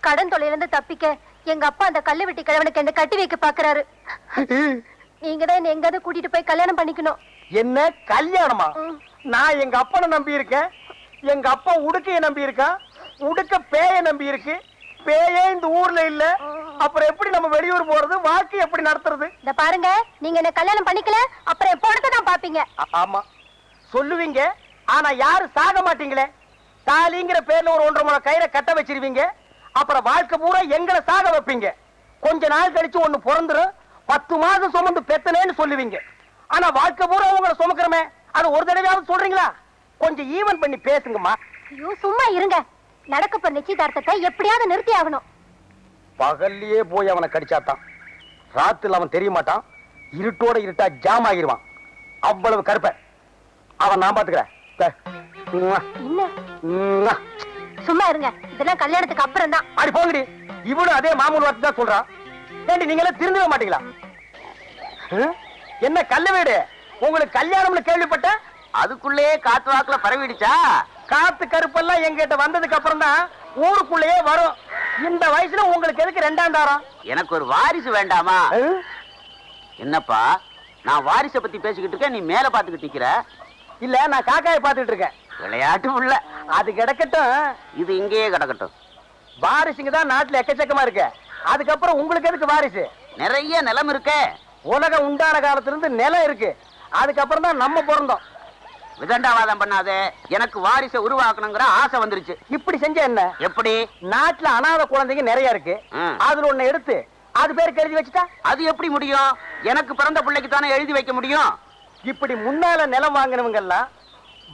கடன் தொலைல இருந்து தப்பிக்க எங்க அப்பா அந்த கல்லு வெட்டி கிழவனுக்கு என்ன கட்டி வைக்க பாக்குறாரு. நீங்க தான் என்ன எங்காவது கூட்டிட்டு போய் கல்யாணம் பண்ணிக்கணும். என்ன கல்யாணமா? நான் எங்க அப்பனை நம்பி இருக்கேன். எங்க அப்பா உடுக்கைய நம்பி இருக்கா. உடுக்க பேய நம்பி இருக்கு. பேயே இந்த ஊர்ல இல்ல. அப்புறம் எப்படி நம்ம வெளியூர் போறது? வாழ்க்கை எப்படி நடத்துறது? இந்த பாருங்க, நீங்க என்ன கல்யாணம் பண்ணிக்கல அப்புறம் எப்பொழுது தான் பாப்பீங்க. ஆமா சொல்லுவீங்க, ஆனா யாரும் சாக மாட்டீங்களே. தாலிங்கிற பேர்ல ஒரு 1.5 முழ கயிறை கட்ட வச்சிருவீங்க. அப்புறம் வாழ்க்கை பூரா எங்களை சாக வைப்பீங்க. கொஞ்ச நாள் கழிச்சு ஒண்ணு பிறந்துரும். 10 மாதம் சுமந்து பெத்தனேன்னு சொல்லுவீங்க. ஆனா வாழ்க்கை பூரா உங்களை சுமக்கிறமே, அது ஒரு தடவையாவது சொல்றீங்களா? கொஞ்சம் ஈவன் பண்ணி பேசுங்கம்மா. ஐயோ சும்மா இருங்க. நடக்கப்ப நிச்சயதார்த்தத்தை எப்படியாவது நிறுத்தி ஆகணும். பகல்லையே போய் அவனை கடிச்சாத்தான் ராத்துல அவன் தெரிய மாட்டான். இருட்டோட இருட்டா ஜாம் ஆகிருவான். அவ்வளவு கருப்ப அவன் நான் பாத்துக்கிறேன். சும்மா இருங்க. இதெல்லாம் கல்யாணத்துக்கு அப்புறம் தான். அடி போங்கடி. இவனும் அதே மாமூல் வார்த்தை தான் சொல்றான். ஏண்டி நீங்க எல்லாம் திருந்தவே மாட்டீங்களா? என்ன கல்ல வீடு? உங்களுக்கு கல்யாணம்னு கேள்விப்பட்ட அதுக்குள்ளேயே காத்து வாக்குல பரவிடுச்சா? காத்து கருப்பெல்லாம் எங்கிட்ட வந்ததுக்கு அப்புறம் தான் ஊருக்குள்ளேயே வரும். இந்த வயசுல உங்களுக்கு எதுக்கு 2ஆம் தாரம்? எனக்கு ஒரு வாரிசு வேண்டாமா? என்னப்பா நான் வாரிசை பத்தி பேசிக்கிட்டு இருக்கேன், நீ மேல பாத்துக்கிட்டு நிக்கிற. இல்ல நான் காக்காயை பாத்துக்கிட்டு இருக்கேன். விளையாட்டு உள்ள அது கிடக்கட்டும், இது இங்கேயே கிடக்கட்டும். வாரிசுங்க தான் நாட்டுல எக்கச்சக்கமா இருக்கு. அதுக்கப்புறம் உங்களுக்கு எதுக்கு வாரிசு? நிறைய நிலம் இருக்கே. உலகம் உண்டான காலத்துல இருந்து நிலம் இருக்கு. அதுக்கப்புறம் தான் நம்ம பிறந்தோம். விதண்டாவாதம் பண்ணாதே. எனக்கு வாரிசை உருவாக்கணுங்கிற ஆசை வந்துருச்சு. இப்படி செஞ்ச என்ன? எப்படி? நாட்டுல அனாதை குழந்தைங்க நிறைய இருக்கு. அதுல ஒண்ணு எடுத்து அது பேருக்கு எழுதி வச்சுட்டா அது எப்படி முடியும்? எனக்கு பிறந்த பிள்ளைக்கு தானே எழுதி வைக்க முடியும். இப்படி முன்னால நிலம் வாங்கினவங்க எல்லாம்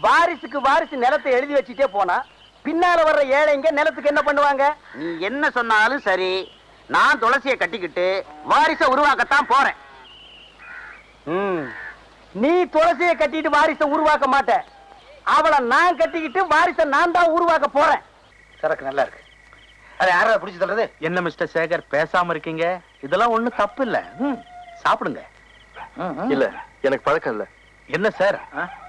வாரிசுக்கு வாரிசு நிலத்தை எழுதி வச்சுட்டே போனா பின்னால வர்ற ஏழைங்க நிலத்துக்கு என்ன பண்ணுவாங்க? நீ என்ன சொன்னாலும் சரி, நான் துளசியை கட்டிக்கிட்டு வாரிசை உருவாக்கத்தான் போறேன். நீ துளசியை கட்டிட்டு வாரிசை உருவாக்க மாட்ட. அவளை நான் கட்டிக்கிட்டு வாரிசை நான் தான் உருவாக்க போறேன். சரக்கு நல்லா இருக்கு. அதை யாராவது பிடிச்சு சொல்றது? என்ன மிஸ்டர் சேகர் பேசாம இருக்கீங்க? இதெல்லாம் ஒண்ணு தப்பு இல்ல. சாப்பிடுங்க. இல்ல எனக்கு பழக்கம் இல்ல. என்ன சார்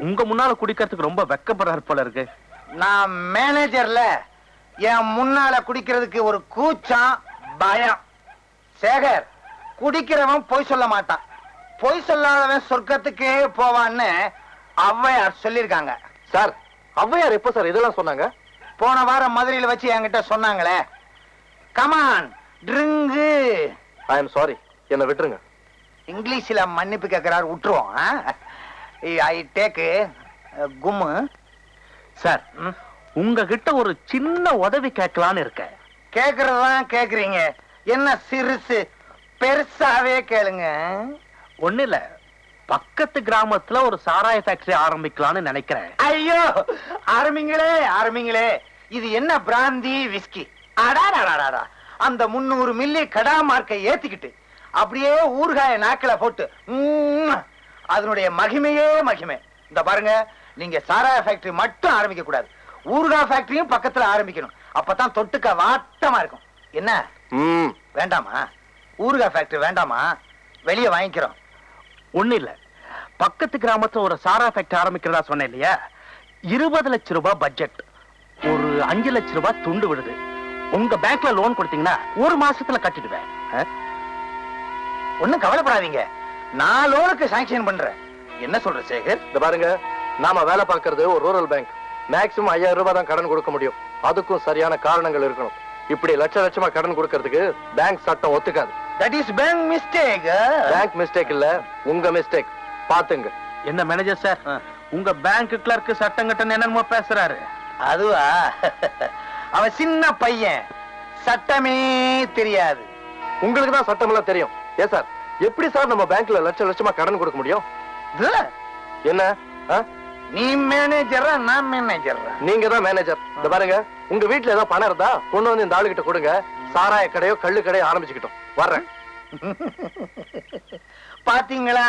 உங்க முன்னால குடிக்கிறதுக்கு ரொம்ப வெக்கப்படுறாரு போல இருக்கு. நான் மேனேஜர்ல என் முன்னால குடிக்கிறதுக்கு ஒரு கூச்சம் பயம். சேகர் குடிக்கிறவன் பொய் சொல்ல மாட்டான். பொய் சொல்லாதவன் சொர்க்கத்துக்கே போவான்னு ஔவையார் சொல்லிருக்காங்க. சார் ஔவையார் எப்ப சார் இதெல்லாம் சொன்னாங்க? போன வாரம் மதுரையில் வச்சு என்கிட்ட சொன்னாங்களே. Come on drink. I am sorry, என்ன விட்டுருங்க. இங்கிலீஷ்ல மன்னிப்பு கேட்கிறாரு, விட்டுருவோம். I take கும்மு. சார் உங்ககிட்ட ஒரு சின்ன உதவி கேட்கலான்னு இருக்க. கேக்குறதுதான் கேக்குறீங்க. என்ன சிறுசு? பெருசாவே கேளுங்க. ஒண்ணு இல்ல, பக்கத்து கிராமத்துல ஒரு சாராய ஃபேக்டரி ஆரம்பிக்கலாம்னு நினைக்கிறேன். ஐயோ ஆரம்பிங்களே ஆரம்பிங்களே. இது என்ன பிராந்தி விஸ்கி? அடாடாடாடா. அந்த 300 மில்லி கடா மார்க்கை ஏத்திக்கிட்டு அப்படியே ஊறுகாய நாக்கில போட்டு அதனுடைய மகிமையே மகிமை. இந்த பாருங்க, நீங்க சாராய ஃபேக்டரி மட்டும் ஆரம்பிக்க கூடாது, ஊறுகா ஃபேக்டரியும் பக்கத்துல ஆரம்பிக்கணும். அப்பதான் தொட்டுக்க வாட்டமா இருக்கும். என்ன வேண்டாமா? ஊறுகா ஃபேக்டரி வேண்டாமா? வெளியே வாங்கிக்கிறோம். ஒண்ணு இல்ல, பக்கத்து கிராமத்துல ஒரு சாரா ஃபேக்டரி ஆரம்பிக்கிறதா சொன்னேன் இல்லையா? 20 லட்சம் ரூபாய் பட்ஜெட், ஒரு 5 லட்சம் ரூபாய் துண்டு விடுது. உங்க பேங்க்ல லோன் கொடுத்தீங்கன்னா 1 மாசத்துல கட்டிடுவேன். ஒண்ணும் கவலைப்படாதீங்க, நான் லோனுக்கு சாங்ஷன் பண்றேன். என்ன சொல்ற சேகர்? இந்த பாருங்க, நாம வேலை பார்க்கறது ஒரு ரூரல் பேங்க். மேக்ஸிமம் 5000 ரூபாய் தான் கடன் கொடுக்க முடியும். அதுக்கும் சரியான காரணங்கள் இருக்கணும். இப்படி லட்சமா கடன் கொடுக்கறதுக்கு பேங்க் சட்டம் ஒத்துக்காது. That is bank mistake. Bank mistake இல்ல, உங்க மிஸ்டேக். பாத்துங்க. என்ன மேனேஜர் சார், உங்க பேங்க் கிளர்க் சட்டம் கட்ட என்னமோ பேசுறாரு. அதுவா? அவன் சின்ன பையன், சட்டமே தெரியாது. உங்களுக்கு தான் சட்டம் எல்லாம் தெரியும். ஏன் சார், எப்படி சார் நம்ம பேங்க்ல லட்சமா கடன் கொடுக்க முடியும்? என்ன நீ மேனேஜரா நான் மேனேஜரா? நீங்க தான் மேனேஜர். இந்த பாருங்க, உங்க வீட்டுல ஏதாவது பணம் இருந்தா கொண்டு வந்து இந்த ஆளுகிட்ட கொடுங்க. சாராய கடையோ கள்ளு கடையோ ஆரம்பிச்சுக்கிட்டோம். வர்றேன். பாத்தீங்களா,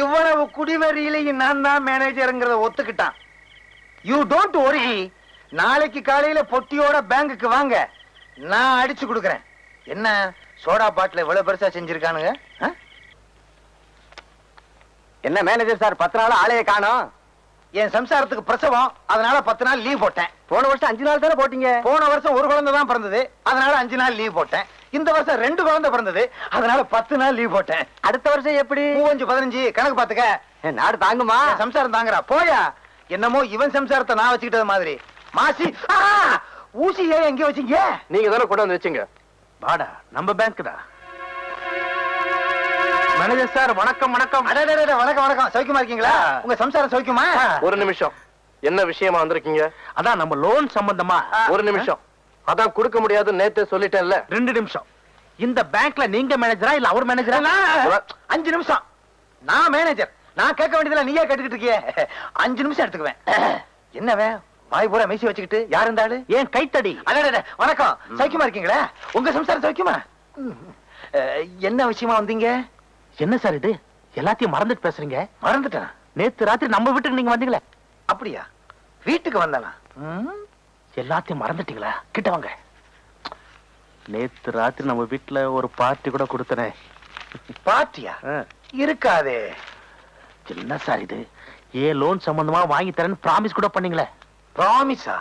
இவ்வளவு குடிவரியிலையும் நான் தான் மேனேஜருங்கிறத ஒத்துக்கிட்டான். You don't worry. நாளைக்கு காலையில பொட்டியோட பேங்குக்கு வாங்க, நான் அடிச்சு கொடுக்கறேன். என்ன சோடா பாட்டில் இவ்வளவு பெருசா செஞ்சிருக்கானுங்க? என்ன மேனேஜர் சார், 10 நாள் ஆளைய காணோம். என் சம்சாரத்துக்கு பிரசவம், அதனால 10 நாள் லீவ் போட்டேன். போன வருஷம் 5 நாள் தானே போட்டீங்க. போன வருஷம் ஒரு குழந்தை தான் பிறந்தது, அதனால 5 நாள் லீவ் போட்டேன். இந்த வருஷம் 2 குழந்தை பிறந்தது, அதனால 10 நாள் லீவ் போட்டேன். அடுத்த வருஷம் எப்படி? 15 கணக்கு பாத்துக்க. நாடு தாங்குமா? என் சம்சாரம் தாங்குறா. போயா, என்னமோ இவன் சம்சாரத்தை நான் வச்சுக்கிட்டது மாதிரி. மாசி ஊசி ஏன் எங்க வச்சீங்க? நீங்க தானே கொண்டு வந்து வச்சீங்க. வாடா, நம்ம பேங்க் தான். மேனேஜர் சார் வணக்கம். வணக்கம். வணக்கம். சௌக்கியமா இருக்கீங்களா? உங்க சம்சாரம் சௌக்கியமா? ஒரு நிமிஷம், என்ன விஷயமா வந்திருக்கீங்க? அதான் நம்ம லோன் சம்பந்தமா. ஒரு நிமிஷம், அதான் கொடுக்க முடியாது நேத்தே சொல்லிட்டேன்ல. 2 நிமிஷம். இந்த பேங்க்ல நீங்க மேனேஜரா இல்ல அவர் மேனேஜரா? 5 நிமிஷம். நான் மேனேஜர், நான் கேட்க வேண்டியதுல நீயே கேட்டுக்கிட்டு இருக்கியே. 5 நிமிஷம் எடுத்துக்குவேன். என்னவே வாய் பூரா மீசி வச்சுக்கிட்டு யார் இருந்தாலும் ஏன் கைத்தடி? வணக்கம். சௌக்கியமா இருக்கீங்களா? உங்க சம்சாரம் சௌக்கியமா? என்ன விஷயமா வந்தீங்க? என்ன சார் இது, எல்லாத்தையும் மறந்துட்டு பேசுறீங்க? மறந்துட்டேன். நேத்து ராத்திரி நம்ம வீட்டுக்கு நீங்க வந்தீங்களே. அப்படியா? வீட்டுக்கு வந்தானா? எல்லாத்தையும் மறந்துட்டீங்களா? கிட்ட வாங்க. நேத்து ராத்திரி நம்ம வீட்டுல ஒரு பார்ட்டி கூட கொடுத்தனே. பாட்டியா? இருக்காதே. என்ன சார் இது, ஏன் லோன் சம்பந்தமா வாங்கி தரேன்னு பிராமிஸ் கூட பண்ணீங்களே. ப்ராமிஸா?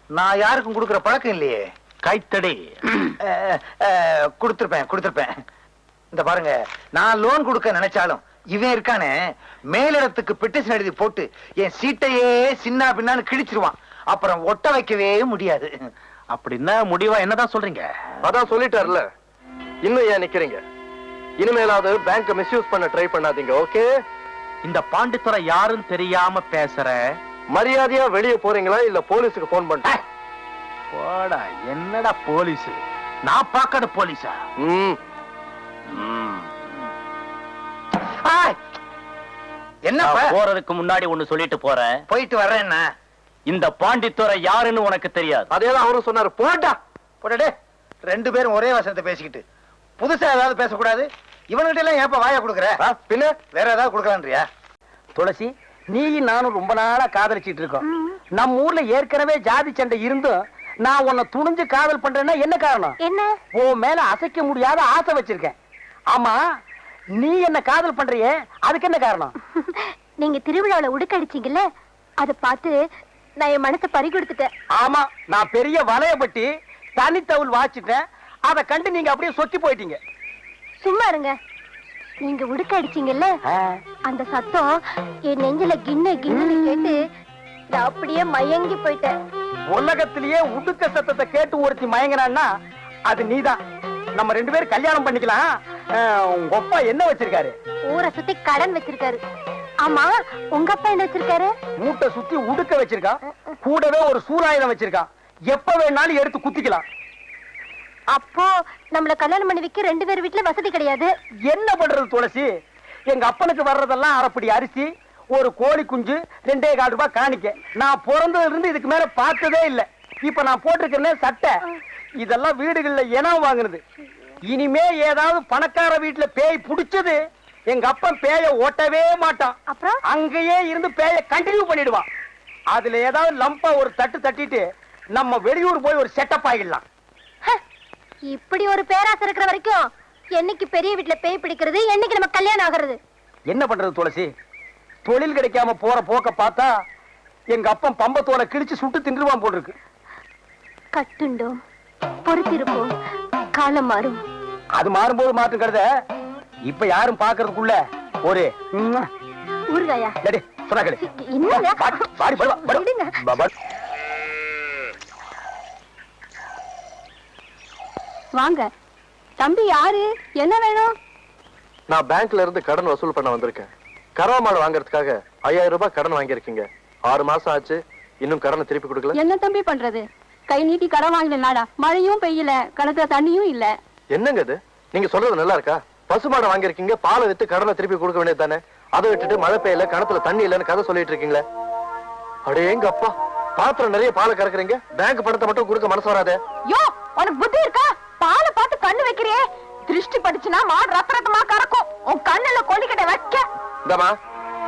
நான் யாருக்கும் கொடுக்கிற பழக்கம் இல்லையே. கைத்தடி. கொடுத்திருப்பேன். இந்த பாருங்க, நான் லோன் கொடுக்க நினைச்சாலும் இவன் இருக்கானே, மேலிடத்துக்கு பெட்டிஷன் எழுதி போட்டு என் சீட்டையே சின்ன பின்னான்னு கிழிச்சிருவான். அப்புறம் ஒட்ட வைக்கவே முடியாது. அப்படின்னா முடிவா என்னதான் சொல்றீங்க? அதான் சொல்லிட்டார்ல, இன்னும் ஏன் நிக்கிறீங்க? இனிமேலாவது பேங்க் மிஸ்யூஸ் பண்ண ட்ரை பண்ணாதீங்க. ஓகே? இந்த பாண்டித்துறை யாரும் தெரியாம பேசுற. மரியாதையா வெளியே போறீங்களா இல்ல போலீஸுக்கு போன் பண்ணிட்டேன்? போடா, என்னடா போலீஸ்? நான் பாக்காத போலீஸா? என்ன போறதுக்கு முன்னாடி ஒண்ணு சொல்லிட்டு போறேன். போயிட்டு வர்றேன். இந்த பாண்டித்துறை யாருன்னு உனக்கு தெரியாது. அதேதான் அவரும் சொன்னாரு. போட்டா போடே. 2 பேரும் ஒரே வசனத்தை பேசிக்கிட்டு புதுசா ஏதாவது பேசக்கூடாது. இவன்கிட்ட எல்லாம் ஏப்ப வாயா கொடுக்குற? பின்ன வேற ஏதாவது கொடுக்கலான்றியா? துளசி, நீயும் நானும் ரொம்ப நாளா காதலிச்சிட்டு இருக்கோம். நம்ம ஊர்ல ஏற்கனவே ஜாதி சண்டை இருந்தும் நான் உன்னை துணிஞ்சு காதல் பண்றேன்னா என்ன காரணம்? என்ன? உன் மேல அசைக்க முடியாத ஆசை வச்சிருக்கேன். ஆமா, நீ என்ன காதல் பண்றியே, அதுக்கு என்ன காரணம்? நீங்க திருவிழாவில உடுக்கடிச்சீங்கல்ல, அதை பார்த்து நான் என் மனசை பறி கொடுத்துட்டேன். ஆமா, நான் பெரிய வலையப்பட்டி தனித்தவுள் வாச்சிட்டேன். அதை கண்டு நீங்க அப்படியே சொக்கி போயிட்டீங்க. சும்மா இருங்க. நீங்க உடுக்க அடிச்சீங்கல்ல, அந்த சத்தம் என் நெஞ்சில கிண்ண கிண்ணு கேட்டு நான் அப்படியே மயங்கி போயிட்டேன். உலகத்திலேயே உடுக்க சத்தத்தை கேட்டு ஒருத்தி மயங்கினான்னா அது நீதான். நம்ம 2 பேரும் கல்யாணம் பண்ணிக்கலாம். உங்க அப்பா என்ன வச்சிருக்காரு? ஊரை சுத்தி கடன் வச்சிருக்காரு. ஆமா, உங்க அப்பா என்ன வச்சிருக்காரு? மூட்டை சுத்தி உடுக்க வச்சிருக்கான். கூடவே ஒரு சூறாயுதம் வச்சிருக்கான். எப்ப வேணாலும் எடுத்து குத்திக்கலாம். அப்போ நம்மள கல்யாணம் பண்ணி வைக்க 2 பேர் வீட்டுல வசதி கிடையாது. என்ன பண்றது துளசி? எங்க அப்பனுக்கு வர்றதெல்லாம் அரைப்படி அரிசி, ஒரு கோழி குஞ்சு, 2.25 ரூபாய் காணிக்க. நான் பிறந்ததுல இருந்து இதுக்கு மேல பார்த்ததே இல்ல. இப்ப நான் போட்டிருக்கிறேன் சட்டை, இதெல்லாம் வீடுகள்ல இனம் வாங்குனது. இனிமே ஏதாவது பணக்கார வீட்டுல பேய் புடிச்சது, எங்க அப்பன் பேய ஓட்டவே மாட்டான். அப்புறம் அங்கேயே இருந்து பேய கண்டினியூ பண்ணிடுவான். அதுல ஏதாவது லம்பா ஒரு தட்டு தட்டிட்டு நம்ம வெளியூர் போய் ஒரு செட்டப் ஆகிடலாம். இப்படி ஒரு பேராசை இருக்கிற வரைக்கும் என்னைக்கு பெரிய வீட்டுல பேய் பிடிக்கிறது, என்னைக்கு நம்ம கல்யாணம் ஆகிறது? என்ன பண்றது துளசி? தொழில் கிடைக்காம போற போக்க பார்த்தா எங்க அப்பன் பம்பத்தோட கிழிச்சு சுட்டு தின்றுவான் போல் இருக்கு. கட்டுண்டோம், பொறுத்திருப்போம், காலம் மாறும். அது மாறும்போது மாற்றம் கருத இப்ப யாரும் பாக்குறதுக்குள்ள ஒரு ஊர்காயா சொன்னா கேளு. என்னங்க? வாங்க தம்பி. யாரு? என்ன வேணும்? நான் பேங்க்ல இருந்து கடன் வசூல் பண்ண வந்திருக்கேன். கறவை மாடு வாங்குறதுக்காக 5000 ரூபாய் கடன் வாங்கியிருக்கீங்க. 6 மாசம் ஆச்சு, இன்னும் கடனை திருப்பி கொடுக்கல. என்ன தம்பி பண்றது? கை நீட்டி கடன் வாங்கலனாடா, மழையும் பெய்யல, கணக்குல தண்ணியும் இல்ல. என்னங்க இது? நீங்க சொல்றது நல்லா இருக்கா? பசுமாடை வாங்கியிருக்கீங்க, பாலை வித்து கடனை திருப்பி கொடுக்க வேண்டியது தானே? அதை விட்டுட்டு மழை பெய்யல, கணத்துல தண்ணி இல்லன்னு கதை சொல்லிட்டு இருக்கீங்களே. அடே எங்க அப்பா, பாத்திரம் நிறைய பாலை கறக்குறீங்க, பேங்க் பணத்தை மட்டும் கொடுக்க மனசு வராதே. யோ, உனக்கு புத்தி இருக்கா? பாலை பார்த்து கண்ணு வைக்கிறியே, திருஷ்டி படிச்சுனா மாடு ரத்த ரத்தமா கறக்கும். உன் கண்ணுல கொல்லிக்கிட்ட வைக்க. இந்தமா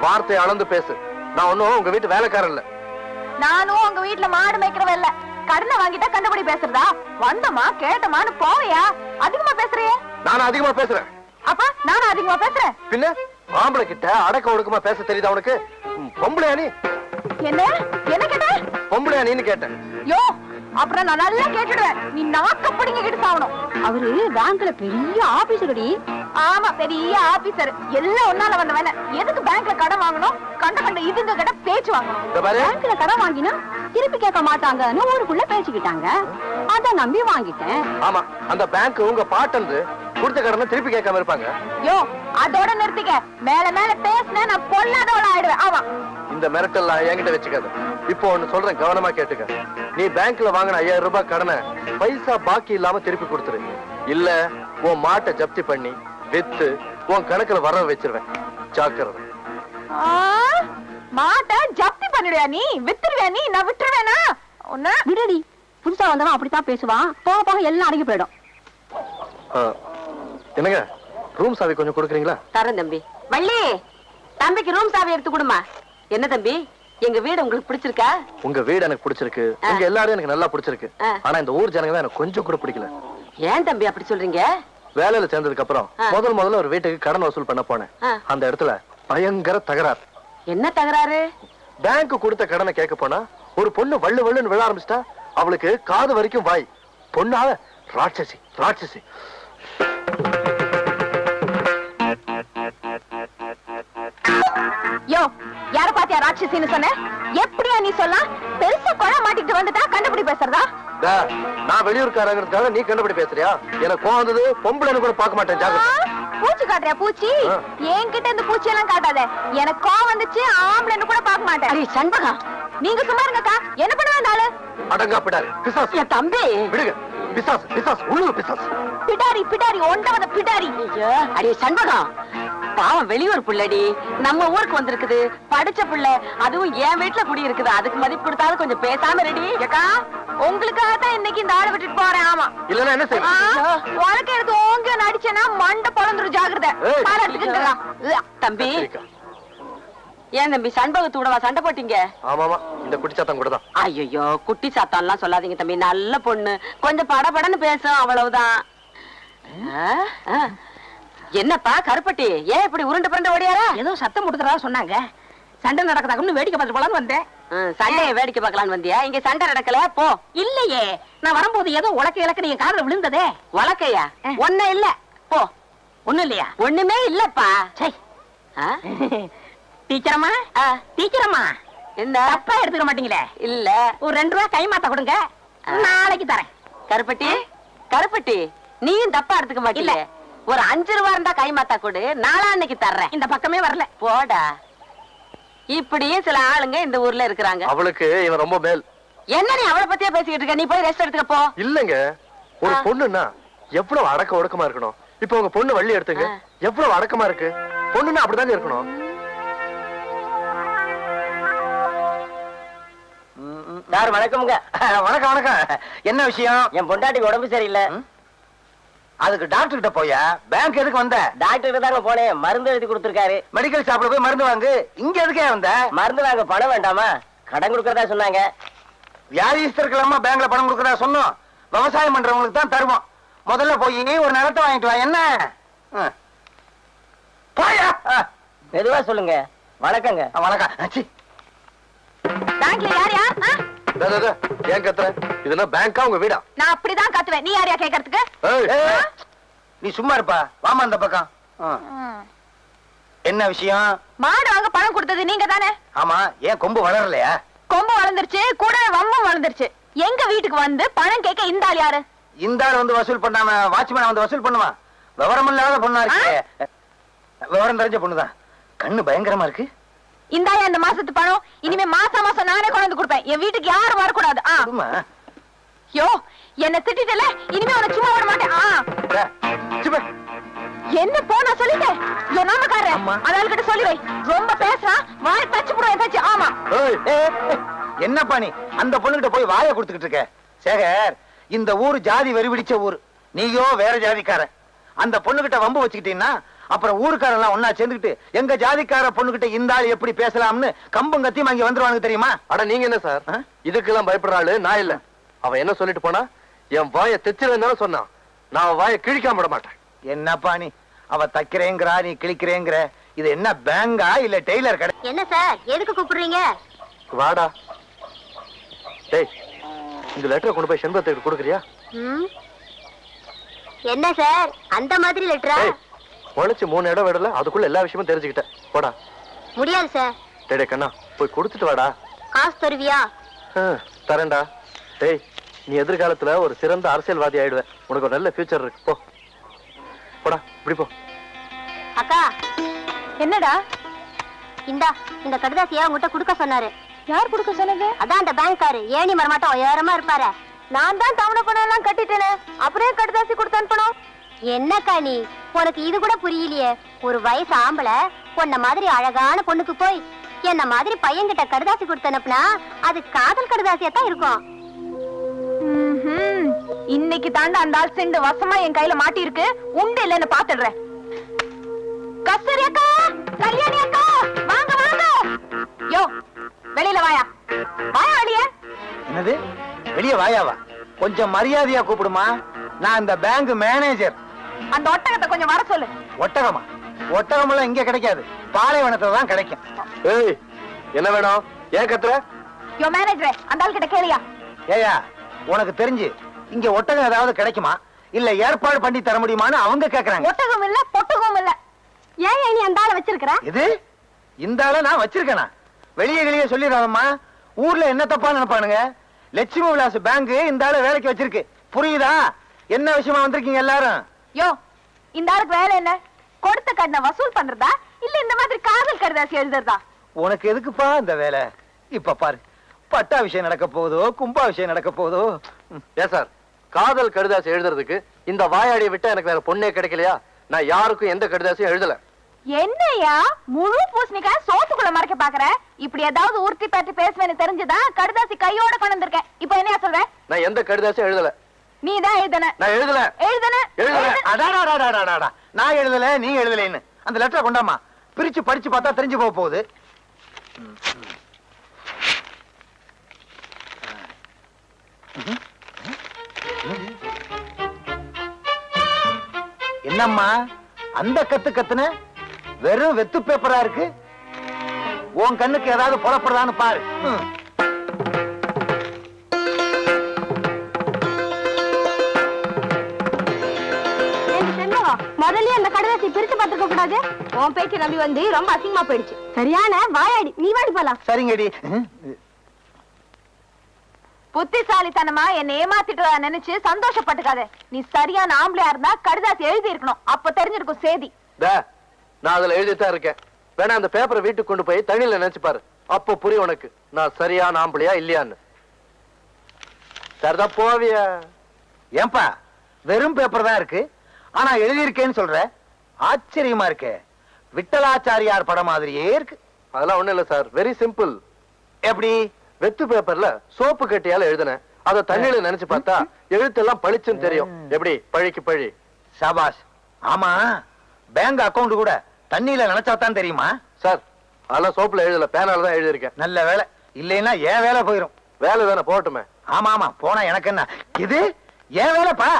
வார்த்தை அளந்து பேசு. நான் ஒன்னும் உங்க வீட்டு வேலைக்காரன் இல்ல. நானும் உங்க வீட்டுல மாடு மேய்க்கிறவ இல்ல. கடனை வாங்கிட்டா கண்டபடி பேசுறதா? வந்தமா கேட்டமான்னு போவையா? அதிகமா பேசுறியே. நானும் அதிகமா பேசுறேன். அப்ப நானும் அதிகமா பேசுறேன். பின்ன ஆம்பளை கிட்ட அடக்க ஒடுக்கமா பேச தெரியுதா உனக்கு? பொம்பளையா நீ? என்ன என்ன கேட்ட? பொம்பளையா நீன்னு கேட்டேன். யோ, அப்புறம் நான் நல்லா கேட்டுடுவேன். நீ நாக்க பிடிங்க கிட்டு சாவணும். அவரு பேங்க்ல பெரிய ஆபீசர்டி. ஆமா, பெரிய ஆபீசர். எல்லாம் ஒன்னால வந்தவன. எதுக்கு பேங்க்ல கடன் வாங்கணும்? கண்ட இதுங்க கிட்ட பேச்சு வாங்கணும். பேங்க்ல கடன் வாங்கினா திருப்பி கேட்க மாட்டாங்கன்னு ஊருக்குள்ள பேசிக்கிட்டாங்க. அத நம்பி வாங்கிட்டேன். ஆமா, அந்த பேங்க் உங்க பாட்டந்து கொடுத்த கடனை திருப்பி கேட்காம இருப்பாங்க. யோ, அதோட நிறுத்திக்க. மேல மேல பேசினா நான் பொல்லாதவள ஆயிடுவேன். ஆமா, இந்த மிரட்டல்லாம் என்கிட்ட வச்சுக்காத. இப்போ ஒண்ணு சொல்றேன், கவனமா கேட்டுக்க. நீ பேங்க்ல வாங்கின 5000 ரூபாய் கடனை பைசா பாக்கி இல்லாம திருப்பி கொடுத்துரு. இல்ல உன் மாட்டை ஜப்தி பண்ணி வித்து உன் கணக்குல வர வச்சிருவேன். ஜாக்கிரதை. மாட்டை ஜப்தி பண்ணிடுவியா நீ? வித்துருவியா நீ? நான் விட்டுருவேனா? உன்ன விடுடி. புதுசா வந்தவன் அப்படித்தான் பேசுவான். போக போக எல்லாம் அடங்கி போயிடும். என்னங்க, ரூம் சாவி கொஞ்சம் கொடுக்குறீங்களா? தரேன் தம்பி. வள்ளி, தம்பிக்கு ரூம் சாவி எடுத்து கொடுமா. என்ன தம்பி, எங்க வீடு உங்களுக்கு பிடிச்சிருக்கா? உங்க வீடு எனக்கு பிடிச்சிருக்கு. உங்க எல்லாரும் எனக்கு நல்லா பிடிச்சிருக்கு. ஆனா இந்த ஊர் ஜனங்க தான் எனக்கு கொஞ்சம் கூட பிடிக்கல. ஏன் தம்பி அப்படி சொல்றீங்க? வேலையில சேர்ந்ததுக்கு அப்புறம் முதல்ல ஒரு வீட்டுக்கு கடன் வசூல் பண்ண போனேன். அந்த இடத்துல பயங்கர தகராறு. என்ன தகராறு? பேங்க் கொடுத்த கடனை கேட்க போனா ஒரு பொண்ணு வள்ளு வள்ளுன்னு விழ ஆரம்பிச்சிட்டா. அவளுக்கு காது வரைக்கும் வாய். பொண்ணால ராட்சசி ராட்சசி. யோ, யார பாத்தியா ராட்சசின்னு சொன்ன? எப்படியா நீ சொல்ல? பெருசா கொலை மாட்டிட்டு வந்துட்டா கண்டுபிடி பேசுறதா? நான் வெளியூர்காரங்கிறதுக்காக நீ கண்டுபிடி பேசுறியா? எனக்கு கோவம் வந்தது. பொம்பளைன்னு கூட பார்க்க மாட்டேன். ஜாக்கிரதை. பூச்சி காட்டுறியா? பூச்சி என்கிட்ட இந்த பூச்சி எல்லாம் காட்டாத. எனக்கு கோவம் வந்துச்சு. ஆம்பளைன்னு கூட பார்க்க மாட்டேன். அடி சண்பகா, நீங்க சும்மா இருங்கக்கா. என்ன பண்ணுவா இந்த ஆளு? அடங்கா பிடாரி பிசாசு. என் தம்பி விடுங்க. பிசாசு பிசாசு உள்ளூர் பிசாசு. பிடாரி பிடாரி ஒண்டவத பிடாரி. அடி சண்பகம், பாவம் வெளியூர் புள்ளடி. நம்ம ஊருக்கு வந்திருக்குது. படிச்ச புள்ள. அதுவும் என் வீட்டுல குடி இருக்குது. அதுக்கு மதிப்பு கொடுத்தாலும் கொஞ்சம் பேசாம ரெடி. ஏக்கா, உங்களுக்காக தான் இன்னைக்கு இந்த ஆளை விட்டுட்டு போறேன். ஆமா, இல்லன்னா என்ன செய்ய? உனக்கு எடுத்து ஓங்க நடிச்சேன்னா மண்டை பொழந்துரும். ஜாக்கிரதை. தம்பி, ஏன் தம்பி சண்பகத்தோடவா சண்டை போட்டீங்க? ஆமாமா, இந்த குட்டிச்சாத்தம் கூட தான். ஐயோ, குட்டி சாத்தான் எல்லாம் சொல்லாதீங்க தம்பி. நல்ல பொண்ணு. கொஞ்சம் படபடன்னு பேசும், அவ்வளவுதான். என்னப்பா கருப்பட்டி, ஏன் இப்படி உருண்டு புரண்டு ஓடியாரா? ஏதோ சத்தம் முடுக்கிறதா சொன்னாங்க. சண்டை நடக்கதாக்குன்னு வேடிக்கை பார்த்துட்டு போலான்னு வந்தேன். சண்டையை வேடிக்கை பார்க்கலான்னு வந்தியா? இங்க சண்டை நடக்கல போ. இல்லையே, நான் வரும்போது ஏதோ உலக்க இலக்க நீங்க காதுல விழுந்ததே. உலக்கையா? ஒண்ணு இல்ல போ. ஒண்ணு இல்லையா? ஒண்ணுமே இல்லப்பா. டீச்சரம்மா, டீச்சரம்மா, என்ன தப்பா எடுத்துக்க மாட்டீங்களே? இல்ல, ஒரு 2 ரூபாய் கை மாத்த கொடுங்க, நாளைக்கு தரேன். கருப்பட்டி, கருப்பட்டி, நீயும் தப்பா எடுத்துக்க மாட்டீங்க. ஒரு 5 ரூபா இருந்தா கை மாத்தா கொடு, நாளான்னைக்கு தர்றேன். இந்த பக்கமே வரல. போடா. இப்படியே சில ஆளுங்க இந்த ஊர்ல இருக்கிறாங்க. அவளுக்கு இவன் ரொம்ப மேல். என்ன நீ அவளை பத்தியே பேசிக்கிட்டு இருக்க? நீ போய் ரெஸ்ட் எடுத்துக்க போ. இல்லங்க, ஒரு பொண்ணுன்னா எவ்வளவு அடக்க ஒடுக்கமா இருக்கணும். இப்ப உங்க பொண்ணு வள்ளி எடுத்துங்க, எவ்வளவு அடக்கமா இருக்கு. பொண்ணுன்னா அப்படிதாங்க இருக்கணும். சார் வணக்கம்ங்க. வணக்கம் வணக்கம். என்ன விஷயம்? என் பொண்டாட்டிக்கு உடம்பு சரியில்லை. அதுக்கு டாக்டர் கிட்ட போயா? பேங்க் எதுக்கு வந்த? டாக்டர் கிட்ட தாங்க போனேன். மருந்து எழுதி கொடுத்திருக்காரு. மெடிக்கல் ஷாப்ல போய் மருந்து வாங்கு. இங்க எதுக்கே வந்த? மருந்து வாங்க பணம் வேண்டாமா? கடன் கொடுக்கறதா சொன்னாங்க. வியாதிஸ்தருக்கெல்லாமா பேங்க்ல பணம் கொடுக்கறதா சொன்னோம்? விவசாயம் பண்றவங்களுக்கு தான் தருவோம். முதல்ல போய் ஒரு நிலத்தை வாங்கிட்டு வா. என்ன போயா? மெதுவா சொல்லுங்க. வணக்கங்க. வணக்கம். பேங்க்ல யார் யார்? ஏன் கத்துற? இதுனா பேங்கா உங்க வீடா? நான் அப்படிதான் கத்துவேன். நீ யாரையா கேட்கறதுக்கு? நீ சும்மா இருப்பா. வாமா அந்த பக்கம். என்ன விஷயம்? மாடு வாங்க பணம் கொடுத்தது நீங்க தானே? ஆமா. ஏன் கொம்பு வளரலையா? கொம்பு வளர்ந்துருச்சு, கூட வம்பும் வளர்ந்துருச்சு. எங்க வீட்டுக்கு வந்து பணம் கேட்க இந்த ஆள் யாரு? இந்த ஆள் வந்து வசூல் பண்ணாம வாட்ச்மேன் வந்து வசூல் பண்ணுவான். விவரம் இல்லாத பொண்ணா இருக்கு. விவரம் தெரிஞ்ச பொண்ணுதான். கண்ணு பயங்கரமா இருக்கு. இந்த இந்த மாசத்து பணம் இனிமே மாசம் மாசம் நானே கொண்டு வந்து கொடுப்பேன். என் வீட்டுக்கு யாரும் வரக்கூடாது. யோ, என்ன திட்டிட்டல, இனிமே உன சும்மா விட மாட்டேன். என்ன போ, நான் சொல்லிட்டேன். யோ நாமக்காரர், அதால கிட்ட சொல்லி வை. ரொம்ப பேசுறா, வாய் தச்சு போடுவேன் தச்சு. ஆமா. என்னப்பா நீ அந்த பொண்ணுகிட்ட போய் வாயை கொடுத்துக்கிட்டு இருக்க? சேகர், இந்த ஊரு ஜாதி வெறி பிடிச்ச ஊரு. நீயோ வேற ஜாதிக்காரன். அந்த பொண்ணுகிட்ட வம்பு வச்சுக்கிட்டீங்கன்னா அப்புறம் ஊருக்காரெல்லாம் ஒன்னா சேர்ந்துக்கிட்டு எங்க ஜாதிக்கார பொண்ணுகிட்ட இந்த ஆள் எப்படி பேசலாம்னு கம்பம் கத்தியும் அங்க வந்துருவாங்க தெரியுமா? அட நீங்க என்ன சார், இதுக்கெல்லாம் பயப்படுற ஆளு நான் இல்ல. அவன் என்ன சொல்லிட்டு போனா, என் வாயை தைச்சிருந்தாலும் சொன்னான். நான் வாயை கிழிக்காம விட மாட்டேன். என்னப்பா நீ? அவ தைக்கிறேங்கிறா, நீ கிழிக்கிறேங்கிற. இது என்ன பேங்கா இல்ல டெய்லர் கடை? என்ன சார், எதுக்கு கூப்பிடுறீங்க? வாடா. டேய், இந்த லெட்டரை கொண்டு போய் செண்பகத்துக்கு கொடுக்குறியா? என்ன சார் அந்த மாதிரி லெட்டரா? உழைச்சு 3 இடம் விடல, அதுக்குள்ள எல்லா விஷயமும் தெரிஞ்சுக்கிட்டேன். போடா. முடியாது சார். டேய் கண்ணா, போய் கொடுத்துட்டு வாடா. காசு தருவியா? தரேன்டா. டேய், நீ எதிர்காலத்துல ஒரு சிறந்த அரசியல்வாதி ஆயிடுவேன். உனக்கு ஒரு நல்ல ஃபியூச்சர் இருக்கு. போ போடா, இப்படி போ. அக்கா. என்னடா? இந்த கடிதாசியா உங்ககிட்ட கொடுக்க சொன்னாரு. யார் கொடுக்க சொன்னது? அதான் அந்த பேங்க்காரு. ஏணி மரமாட்டம் உயரமா இருப்பாரு. நான் தான் தவணை பணம் எல்லாம் கட்டிட்டேனே, அப்புறம் கடிதாசி கொடுத்து அனுப்பணும். என்னக்கா நீ, உனக்கு இது கூட புரியலையே? ஒரு வயசு ஆம்பளை பொண்ண மாதிரி அழகான பொண்ணுக்கு போய் என்ன மாதிரி பையன்கிட்ட கடிதாசி கொடுத்து அனுப்புனா அது காதல் கடிதாசியா தான் இருக்கும். இன்னைக்கு தாண்டா அந்த ஆள் செண்டு வசமா என் கையில மாட்டி இருக்கு. உண்டு இல்லன்னு பாத்துடுறேன். கஸ்தூரி அக்கா, கல்யாணி அக்கா, வாங்க வாங்க. யோ, வெளியில வாயா. வாயா வெளியே. என்னது வெளியே வாயாவா? கொஞ்சம் மரியாதையா கூப்பிடுமா. நான் இந்த பேங்க் மேனேஜர். அந்த ஒட்டகத்தை கொஞ்சம் வர சொல்லு. ஒட்டகமா? ஒட்டகம் எல்லாம் இங்க கிடைக்காது, பாலைவனத்துல தான் கிடைக்கும். ஏய், என்ன வேணும்? ஏன் கத்துற? யோ மேனேஜரே, அந்த ஆள் கிட்ட கேளியா. ஏயா, உனக்கு தெரிஞ்சு இங்க ஒட்டகம் ஏதாவது கிடைக்குமா, இல்ல ஏற்பாடு பண்ணி தர முடியுமான்னு அவங்க கேக்குறாங்க. ஒட்டகம் இல்ல, பொட்டகம் இல்ல. ஏன் நீ அந்த ஆளை வச்சிருக்கிற? இது இந்த ஆளை நான் வச்சிருக்கேனா? வெளியே சொல்லிடாதம்மா. ஊர்ல என்ன தப்பா நினைப்பானுங்க. லட்சுமி விலாஸ் பேங்க் இந்த ஆளை வேலைக்கு வச்சிருக்கு, புரியுதா? என்ன விஷயமா வந்திருக்கீங்க எல்லாரும்? யோ, இந்த ஆளுக்கு வேலை என்ன? கொடுத்த கடனை வசூல் பண்றதா இல்ல இந்த மாதிரி காதல் கடிதாசி எழுதுறதா? உனக்கு எதுக்குப்பா இந்த வேலை? இப்ப பாரு, பட்டா விஷயம் நடக்க போதோ, கும்பா விஷயம் நடக்க போதோ. ஏன் சார், காதல் கடிதாசி எழுதுறதுக்கு இந்த வாயாடியை விட்டா எனக்கு வேற பொண்ணே கிடைக்கலையா? நான் யாருக்கும் எந்த கடிதாசியும் எழுதல. என்னையா முழு பூசணிக்காய் சோத்துக்குள்ள மறைக்க பாக்குற? இப்படி ஏதாவது உருட்டி பற்றி பேசுவேன்னு தெரிஞ்சுதான் கடிதாசி கையோட கொண்டு வந்திருக்கேன். இப்ப என்ன சொல்ற? நான் எந்த கடிதாசியும் எழுதல. நீ தான் எழுதன. நான் எழுதல. எழுதல. நான் எழுதல, நீ எழுதலைன்னு அந்த லெட்டரை கொண்டாமா. பிரிச்சு படிச்சு பார்த்தா தெரிஞ்சு போக போகுது. என்னம்மா அந்த கத்துன? வெறும் வெத்து பேப்பரா இருக்கு. உன் கண்ணுக்கு ஏதாவது புலப்படுதான்னு பாரு. முதல்ல அந்த கடிதாசி பிரிச்சு பார்த்துக்க கூடாது. உன் பேச்சு நம்பி வந்து ரொம்ப அசிங்கமா போயிடுச்சு. சரியான வாயாடி. நீ வாடி போலாம். சரிங்கடி. புத்திசாலித்தனமா என்ன ஏமாத்திட்டு நினைச்சு சந்தோஷப்பட்டுக்காத. நீ சரியான ஆம்பளையா இருந்தா கடிதாசி எழுதி இருக்கணும். அப்ப தெரிஞ்சிருக்கும் சேதி. நான் அதுல எழுதித்தான் இருக்கேன். வேணா அந்த பேப்பரை வீட்டுக்கு கொண்டு போய் தண்ணியில நினைச்சு பாரு. அப்போ புரியும் உனக்கு நான் சரியான ஆம்பளையா இல்லையான்னு. சரிதான் போவியா? ஏன்பா வெறும் பேப்பர் தான் இருக்கு, ஆனா எழுதியிருக்கேன்னு சொல்ற? ஆச்சரியமா இருக்கு. விட்டலாச்சாரியார் படம் மாதிரியே இருக்கு. அதெல்லாம் ஒண்ணும் இல்ல சார், வெரி சிம்பிள். எப்படி? வெத்து பேப்பர்ல சோப்பு கட்டியால எழுதுனேன். அத தண்ணியில நினைச்சு பார்த்தா எழுத்தெல்லாம் பளிச்சுன்னு தெரியும். எப்படி? பழிக்கு பழி. சாபாஷ். ஆமா, பேங்க் அக்கவுண்ட் கூட தண்ணியில நினைச்சாதான் தெரியுமா? சார், அதெல்லாம் சோப்புல எழுதல, பேனால தான் எழுதியிருக்கேன். நல்ல வேலை. இல்லைன்னா ஏன் வேலை போயிரும். வேலை தானே, போட்டுமே. ஆமா ஆமா, போனா எனக்கு என்ன? இது ஏன் வேலைப்பா?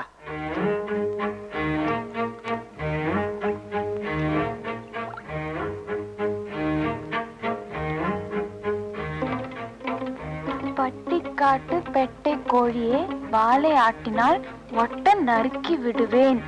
பட்டிக்காட்டு பெட்டை கோழியே வாளை ஆட்டினால் ஒட்ட நறுக்கி விடுவேன்.